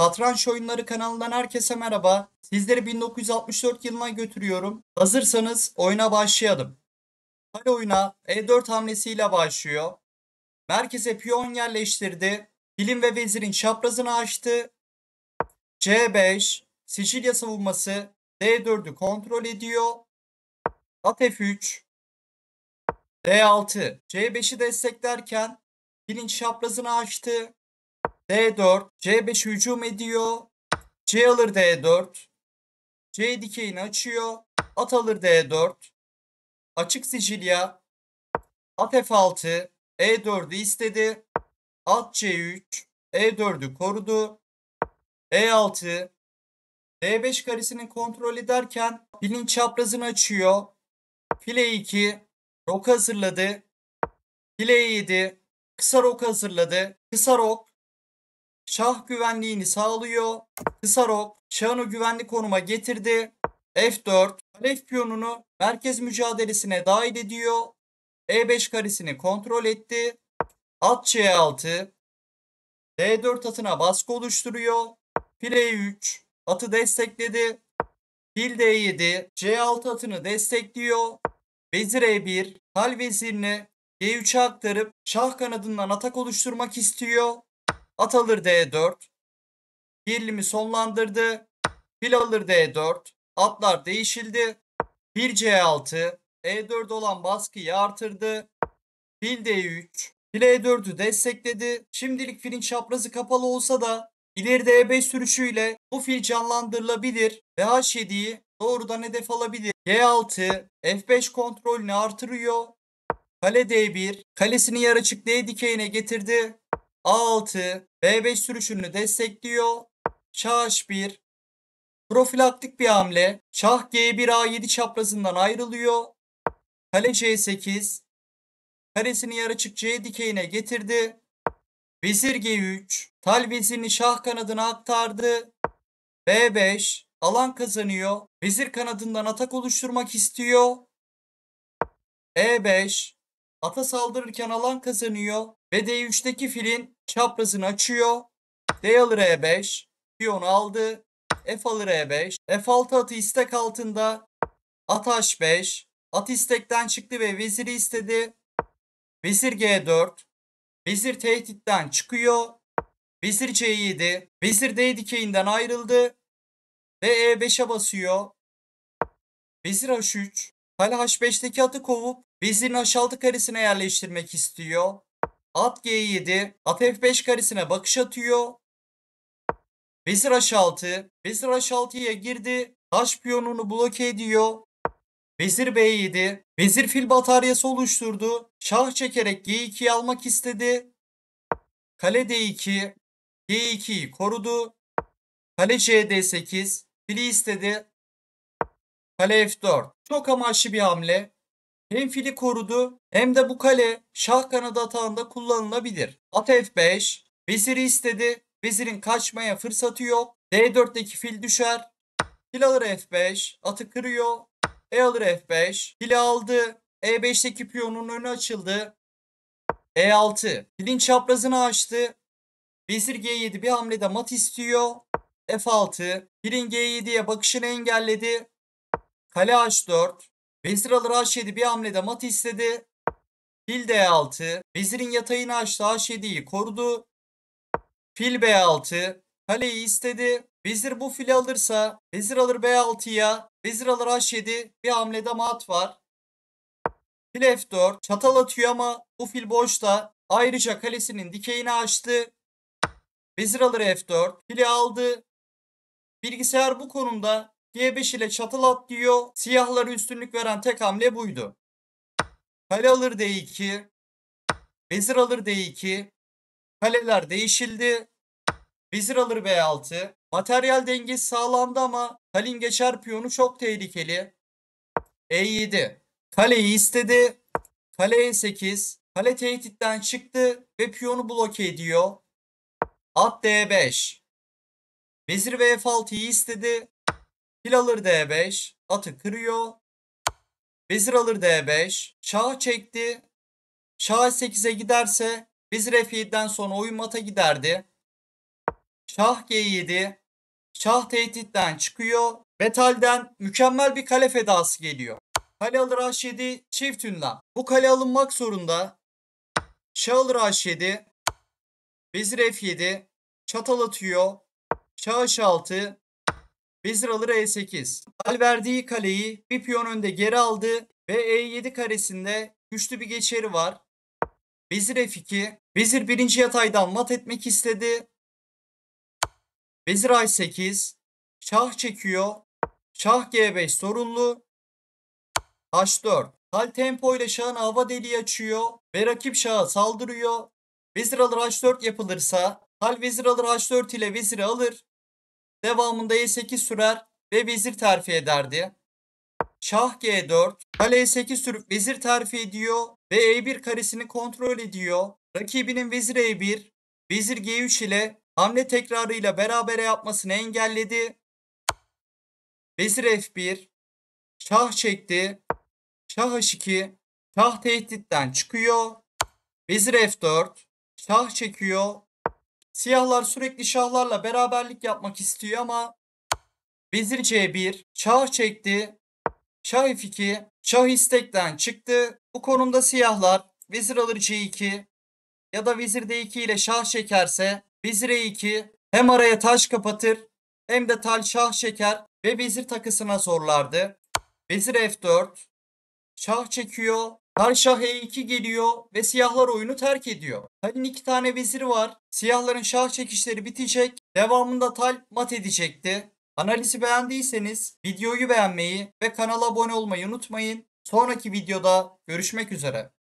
Satranç Oyunları kanalından herkese merhaba. Sizleri 1964 yılına götürüyorum. Hazırsanız oyuna başlayalım. Kale oyuna E4 hamlesiyle başlıyor. Merkeze piyon yerleştirdi. Filin ve vezirin çaprazını açtı. C5, Sicilya savunması D4'ü kontrol ediyor. At F3, D6, C5'i desteklerken filin çaprazını açtı. D4, C5 hücum ediyor. C alır D4. C dikeyini açıyor. At alır D4. Açık Sicilya. At F6. E4'ü istedi. At C3. E4'ü korudu. E6. D5 karesini kontrol ederken filin çaprazını açıyor. Fil E2. Rok hazırladı. Fil E7. Kısa rok hazırladı. Kısa rok. Şah güvenliğini sağlıyor. Kısa rok. Şahını güvenli konuma getirdi. F4. Kale piyonunu merkez mücadelesine dahil ediyor. E5 karesini kontrol etti. At C6. D4 atına baskı oluşturuyor. Fil E3. Atı destekledi. Fil D7. C6 atını destekliyor. Vezir E1. Kal vezirini G3'e aktarıp şah kanadından atak oluşturmak istiyor. At alır D4. Gerilimi sonlandırdı. Fil alır D4. Atlar değişildi. Fil C6. E4 olan baskıyı artırdı. Fil D3. Fil E4'ü destekledi. Şimdilik filin çaprazı kapalı olsa da ileride E5 sürüşüyle bu fil canlandırılabilir ve H7'yi doğrudan hedef alabilir. G6. F5 kontrolünü artırıyor. Kale D1. Kalesini yarıçık D dikeyine getirdi. A6. B5 sürüşünü destekliyor. Şah H1. Profilaktik bir hamle. Şah G1 A7 çaprazından ayrılıyor. Kale C8. Karesini yarıçık C dikeyine getirdi. Vezir G3. Tal vezirini şah kanadına aktardı. B5. Alan kazanıyor. Vezir kanadından atak oluşturmak istiyor. E5. Ata saldırırken alan kazanıyor. Ve D3'teki filin çaprazını açıyor. D alır E5. Piyonu aldı. F alır E5. F6 atı istek altında. At H5. At istekten çıktı ve veziri istedi. Vezir G4. Vezir tehditten çıkıyor. Vezir C7. Vezir D dikeyinden ayrıldı. Ve E5'e basıyor. Vezir H3. Kale H5'teki atı kovup vezirin H6 karesine yerleştirmek istiyor. At G7. At F5 karesine bakış atıyor. Vezir H6. Vezir H6'ya girdi. H piyonunu bloke ediyor. Vezir B7. Vezir fil bataryası oluşturdu. Şah çekerek G2'yi almak istedi. Kale D2. G2'yi korudu. Kale CD8. Fili istedi. Kale F4. Çok amaçlı bir hamle. Hem fili korudu hem de bu kale şah kanadı atağında kullanılabilir. At F5. Veziri istedi. Vezirin kaçmaya fırsatı yok. D4'teki fil düşer. Fil alır F5. Atı kırıyor. E alır F5. Fili aldı. E5'teki piyonun önü açıldı. E6. Filin çaprazını açtı. Vezir G7 bir hamlede mat istiyor. F6. Filin G7'ye bakışını engelledi. Kale H4. Vezir alır H7 bir hamlede mat istedi. Fil D6. Vezirin yatayını açtı. H7'yi korudu. Fil B6. Kaleyi istedi. Vezir bu fili alırsa vezir alır B6'ya. Vezir alır H7 bir hamlede mat var. Fil F4. Çatal atıyor ama bu fil boşta. Ayrıca kalesinin dikeyini açtı. Vezir alır F4. Fili aldı. Bilgisayar bu konumda G5 ile çatal atlıyor. Siyahlara üstünlük veren tek hamle buydu. Kale alır D2. Vezir alır D2. Kaleler değişildi. Vezir alır B6. Materyal dengesi sağlandı ama Kalin geçer piyonu çok tehlikeli. E7. Kaleyi istedi. Kale E8. Kale tehditten çıktı ve piyonu bloke ediyor. At D5. Vezir ve F6'yı istedi. Fil alır D5. Atı kırıyor. Vezir alır D5. Şah çekti. Şah 8'e giderse vezir F7'den sonra oyun mata giderdi. Şah G7. Şah tehditten çıkıyor. Ve talden mükemmel bir kale fedası geliyor. Kale alır H7 çift ünlem. Bu kale alınmak zorunda. Şah alır H7. Vezir F7. Çatal atıyor. Şah H6. Vezir alır E8. Tal verdiği kaleyi bir piyon önde geri aldı. Ve E7 karesinde güçlü bir geçeri var. Vezir F2. Vezir birinci yataydan mat etmek istedi. Vezir H8. Şah çekiyor. Şah G5 sorunlu. H4. Tal tempo ile şahın hava deliği açıyor ve rakip şaha saldırıyor. Vezir alır H4 yapılırsa tal vezir alır H4 ile veziri alır. Devamında E8 sürer ve vezir terfi ederdi. Şah G4. Tal E8 sürüp vezir terfi ediyor ve E1 karesini kontrol ediyor. Rakibinin vezir E1, vezir G3 ile hamle tekrarıyla berabere yapmasını engelledi. Vezir F1. Şah çekti. Şah H2. Şah tehditten çıkıyor. Vezir F4. Şah çekiyor. Siyahlar sürekli şahlarla beraberlik yapmak istiyor ama vezir C1. Şah çekti. Şah F2. Şah istekten çıktı. Bu konumda siyahlar vezir alır C2 ya da vezir D2 ile şah çekerse vezir E2 hem araya taş kapatır hem de tal şah çeker ve vezir takısına zorlardı. Vezir F4. Şah çekiyor. Tal şah E2 geliyor ve siyahlar oyunu terk ediyor. Tal'in 2 tane veziri var. Siyahların şah çekişleri bitecek. Devamında tal mat edecekti. Analizi beğendiyseniz videoyu beğenmeyi ve kanala abone olmayı unutmayın. Sonraki videoda görüşmek üzere.